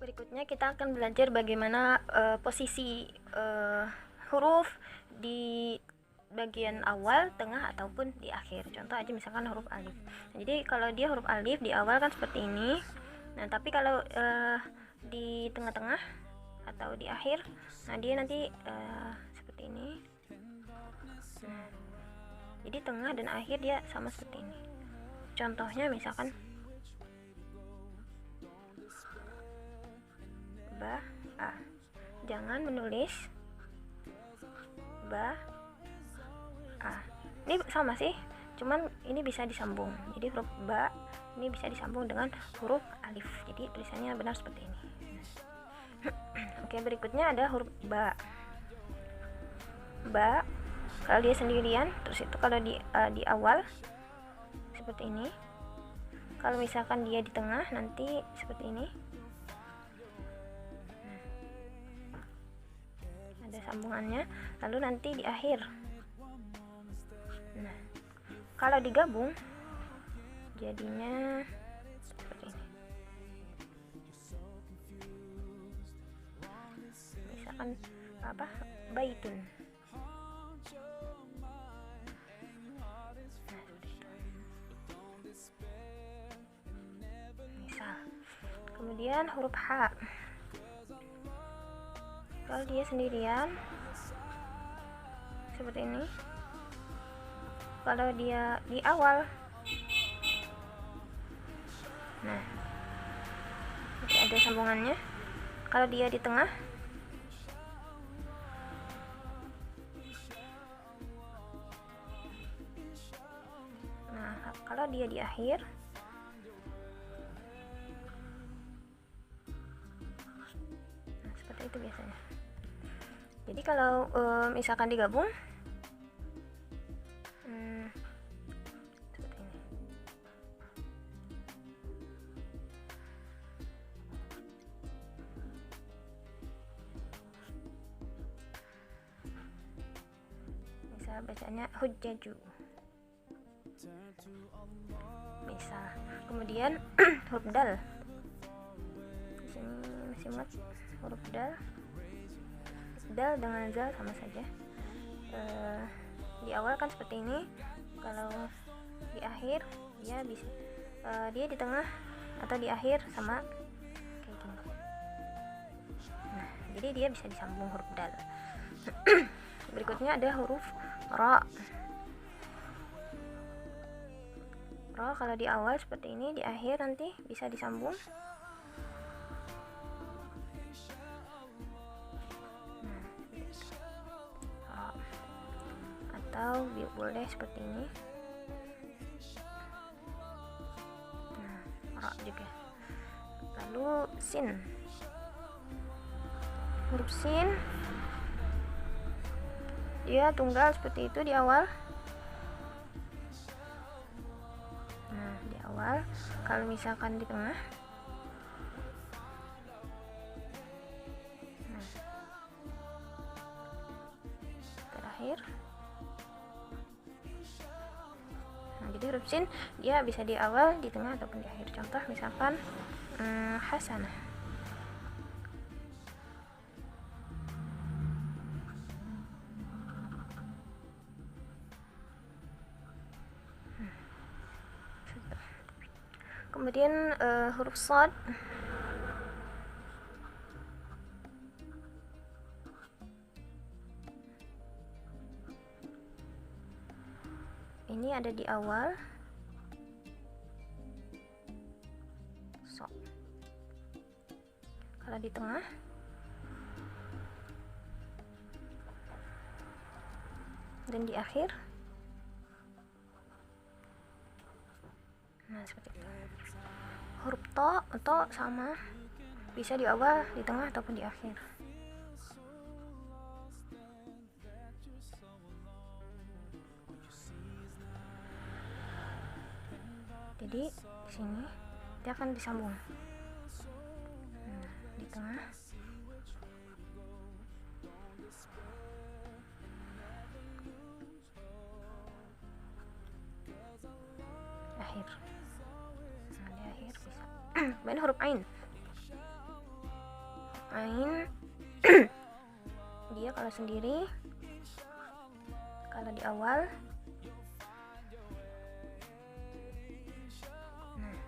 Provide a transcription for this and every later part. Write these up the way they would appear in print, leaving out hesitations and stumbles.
Berikutnya kita akan belajar bagaimana posisi huruf di bagian awal, tengah, ataupun di akhir. Contoh aja misalkan huruf alif. Nah, jadi kalau dia huruf alif di awal kan seperti ini. Nah, tapi kalau di tengah-tengah atau di akhir, nah dia nanti seperti ini. Nah, jadi tengah dan akhir dia sama seperti ini. Contohnya misalkan ba, a. Jangan menulis ba, a. Ini sama sih, cuman ini bisa disambung. Jadi huruf ba ini bisa disambung dengan huruf alif. Jadi tulisannya benar seperti ini. Oke, berikutnya ada huruf ba. Ba kalau dia sendirian, terus itu kalau di awal seperti ini. Kalau misalkan dia di tengah nanti seperti ini. Ada sambungannya, lalu nanti di akhir. Nah, kalau digabung jadinya seperti ini. Misalkan apa? Baitun. Nah, seperti itu. Misal. Kemudian huruf H. Kalau dia sendirian seperti ini. Kalau dia di awal, nah ada sambungannya. Kalau dia di tengah, nah kalau dia di akhir, nah seperti itu biasanya. Jadi kalau misalkan digabung seperti ini. Misal bacanya hujjaju. Misal. Kemudian huruf dal. Di sini masih muat huruf dal. Dal dengan zal sama saja. Di awal kan seperti ini. Kalau di akhir dia bisa dia di tengah atau di akhir sama kayak gini. Nah, jadi dia bisa disambung huruf dal. Berikutnya ada huruf ra. Ra kalau di awal seperti ini, di akhir nanti bisa disambung. Atau boleh seperti ini. Nah, ra juga. Lalu sin. Huruf sin dia tunggal seperti itu di awal. Nah, di awal. Kalau misalkan di tengah, nah, terakhir. Jadi huruf sin dia bisa di awal, di tengah, ataupun di akhir. Contoh misalkan hasanah. Kemudian huruf shad. Ini ada di awal. So. Kalau di tengah. Dan di akhir. Nah, seperti itu. Huruf to sama. Bisa di awal, di tengah, ataupun di akhir. Jadi di sini dia akan disambung. Nah, di tengah. Akhir. Nah, di akhir bisa. Kemudian huruf ain. Ain dia kalau sendiri, kalau di awal, nah,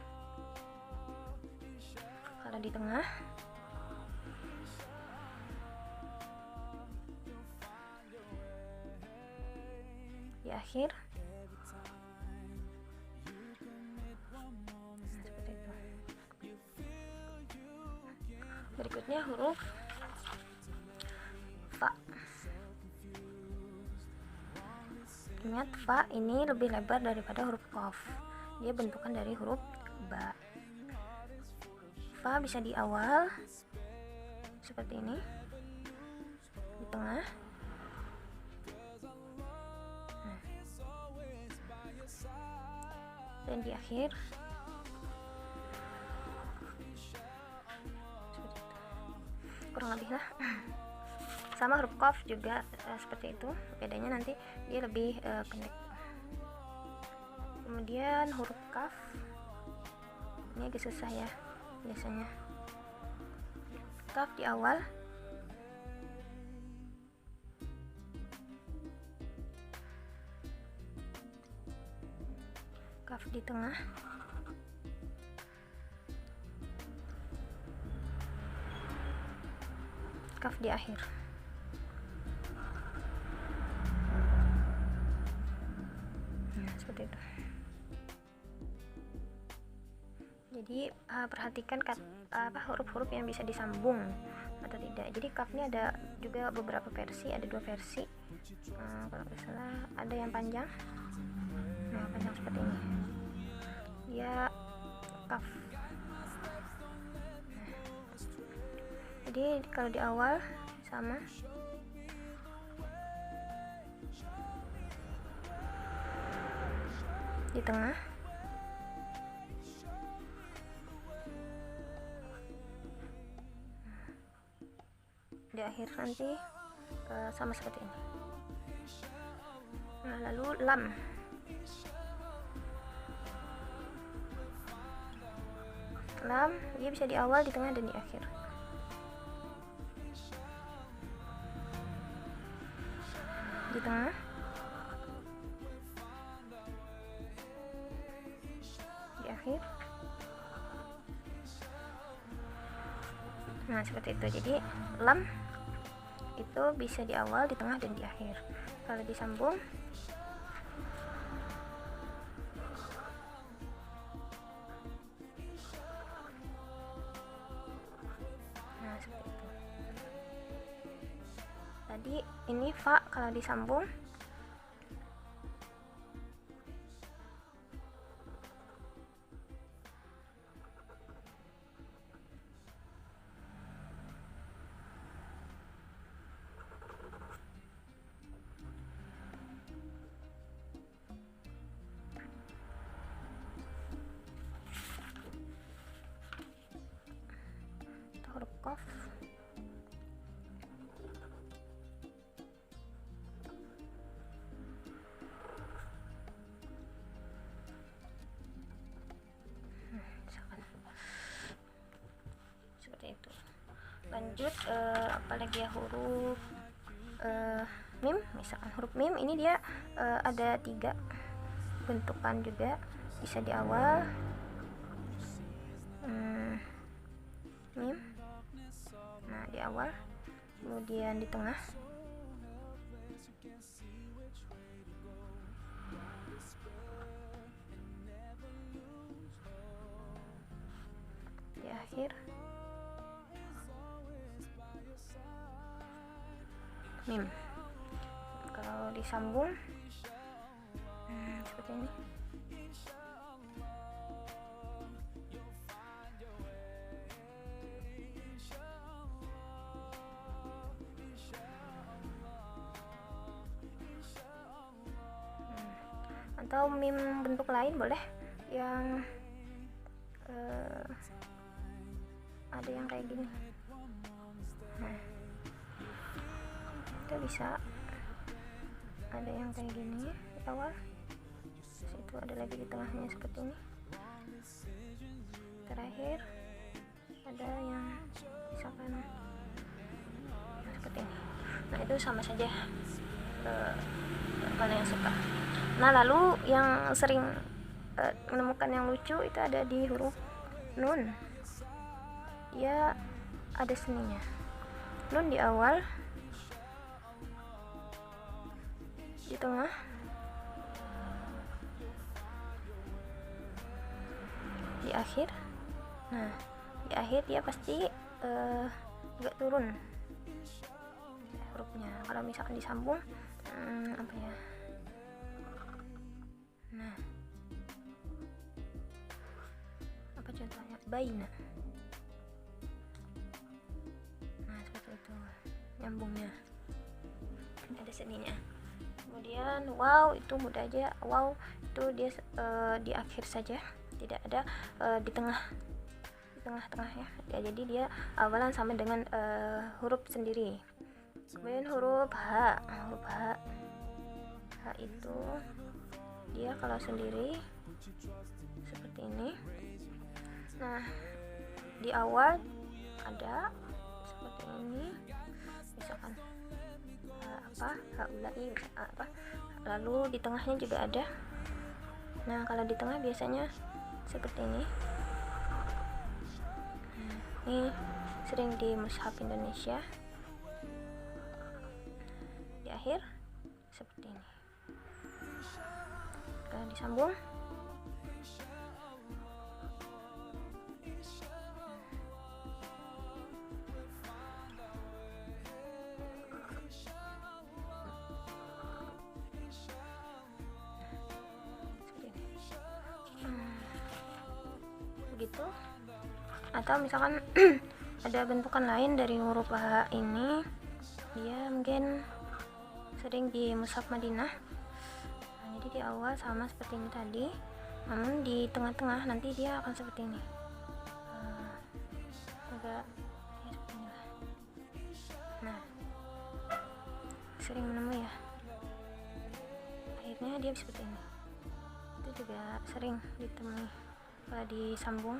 kalau di tengah, di akhir. Seperti itu. Berikutnya huruf fa. Ingat, fa ini lebih lebar daripada huruf qaf. Dia bentukan dari huruf ba. Fa bisa di awal seperti ini, di tengah, dan di akhir. Kurang lebih lah. Sama huruf qaf juga seperti itu, bedanya nanti dia lebih pendek. Kemudian huruf kaf ini agak susah ya biasanya. Kaf di awal, kaf di tengah, kaf di akhir. Nah, seperti itu. Jadi perhatikan huruf-huruf yang bisa disambung atau tidak. Jadi kaf ini ada juga beberapa versi, ada 2 versi. Kalau nggak salah ada yang panjang. Nah, panjang seperti ini. Dia kaf. Jadi kalau di awal sama, di tengah, di akhir nanti sama seperti ini. Nah, lalu lam. Lam dia bisa di awal, di tengah, dan di akhir. Di tengah, di akhir. Nah, seperti itu. Jadi lam itu bisa di awal, di tengah, dan di akhir. Kalau disambung, nah seperti itu. Tadi ini fa kalau disambung, huruf qaf. Seperti itu. Lanjut apalagi ya, huruf mim. Misalkan huruf mim ini dia ada 3 bentukan juga, bisa di awal, mim, nah di awal, kemudian di tengah, di akhir, mim. Kalau disambung seperti ini. Atau mim bentuk lain boleh, yang ada yang kayak gini. Nah, itu bisa ada yang kayak gini di awal, situ ada lagi di tengahnya seperti ini, terakhir ada yang misalkan seperti ini. Nah itu sama saja mana yang suka. Nah lalu yang sering menemukan yang lucu itu ada di huruf nun. Dia ada seninya. Nun di awal, di tengah, di akhir. Nah di akhir dia pasti agak turun hurufnya. Kalau misalkan disambung apa ya, nah apa contohnya, baina. Nah seperti itu nyambungnya, ada seninya. Kemudian wow itu mudah aja, wow itu dia di akhir saja, tidak ada di tengah-tengah ya. Jadi dia awalan sama dengan huruf sendiri. Kemudian huruf H itu dia kalau sendiri seperti ini. Nah di awal ada seperti ini, misalkan haulai apa, lalu di tengahnya juga ada. Nah kalau di tengah biasanya seperti ini. Ini sering di mushaf Indonesia. Di akhir seperti ini. Kalau disambung begitu. Atau misalkan ada bentukan lain dari huruf H ini, dia mungkin sering di mushaf Madinah. Nah, jadi di awal sama seperti ini tadi, namun di tengah-tengah nanti dia akan seperti ini, agak ya seperti ini lah. Nah sering menemui ya, akhirnya dia seperti ini. Itu juga sering ditemui kalau disambung.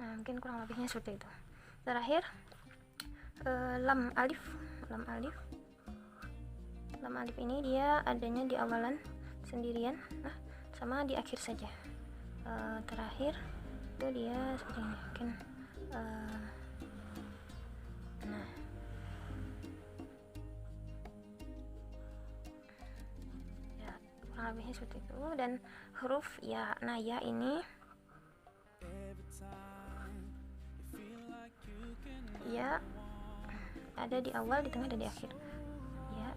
Nah mungkin kurang lebihnya seperti itu. Terakhir lam alif ini dia adanya di awalan sendirian, nah sama di akhir saja. Terakhir itu dia seperti ini mungkin. Nah ya kurang lebihnya seperti itu. Dan huruf ya, nah ya ini ya ada di awal, di tengah, dan di akhir ya.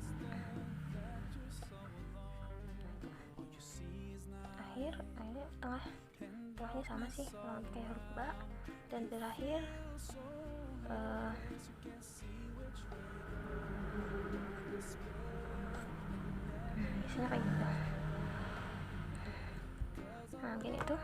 Akhir tengahnya sama sih, kayak huruf ba. Dan terakhir biasanya kayak gitu. Nah mungkin itu